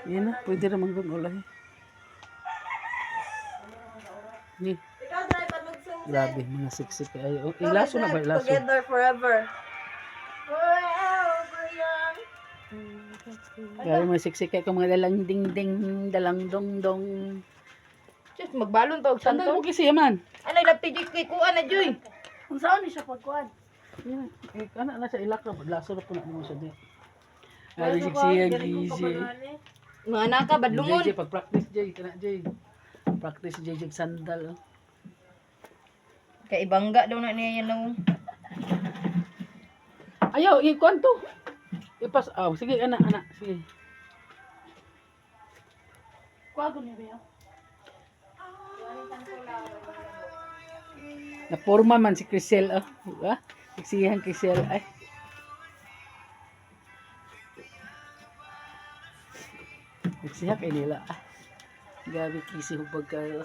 Yan na, pwede naman kong ulay. Ni. Ikaw, try pa magsing. Grabe, mga siksik. Ay, oh, ilaso na ba? Ilaso. Together forever. Grabe, mga siksik. Kaya kung mga dalang ding-ding, dalang dong-dong. Just magbalon pa og Sandal santo. mo kasi yaman. Ano ilapti di kay kuan na joy. Kung saan ni siya pagkuhan? Yan. Eh, kana na sa ilak na. Laso na po na naman siya din. Grabe, siksiyan, gizi. Mga anak ka badlungon. Jay, pag-practice, Jay. Kana, Jay. Practice, Jay, sandal. Oh. Kay ibangga daw na niya yan nung. Ayaw, ikuan to. Ipas, sige, anak, sige. Kuha ko niya ba? Naporma man si Crisel, oh. Diba? Siksihan Crisel, ay. Siksihan kay nila, ah. Gabi kisi hubag kayo.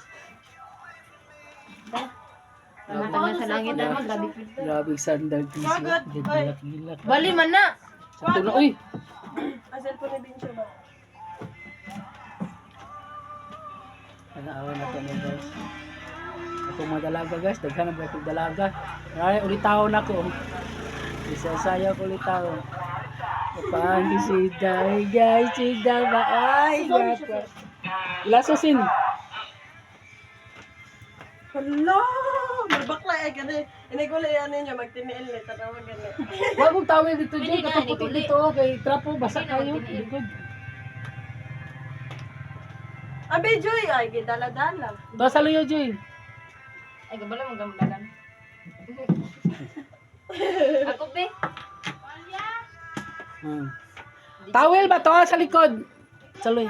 Tanga sa langit na magabi. Grabe sandal kisi. Gilak-gilak. Bali man na. Ito na, uy. Asal po ni Bincho ba? Naawa na to guys. Ako mga dalaga guys, daghan na ba itong dalaga. Ay, ulitaw na ko. Isasaya ko ulitaw. Kapag si Day, guys, si Day ba? Ay, gapa. Ilasosin. Hello! Magbakla eh gani. Inigulay yan ninyo, magtiniil ni tanawa gani. Huwag mong tawid dito, Joy. Kataputin dito. Kay trapo, basa kayo. Likod. Abe Joy ay gidala-dala. Basa luyo, Joy. Ay gabala mo gamdagan. Ako be. Towel ba to sa likod? Saloy.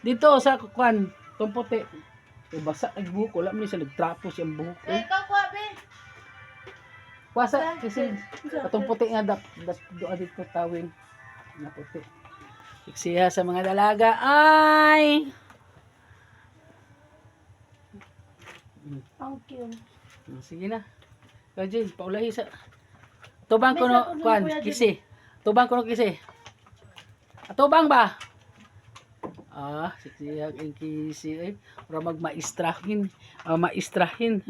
Dito sa kuan, tumputi. Basa ang buhok, wala mo sa nagtrapo siyang buhok. Ikaw ko be. Kuasa kasi katong puti nga doa dito tawin na puti. Siksiha sa mga dalaga ay. Thank you. Sige na. Kajin, paulahi sa tubang ko no kuan kisi. Tubang ko no kisi. Atubang ba? Siksiha ang kisi ay para magmaistrahin. Maistrahin.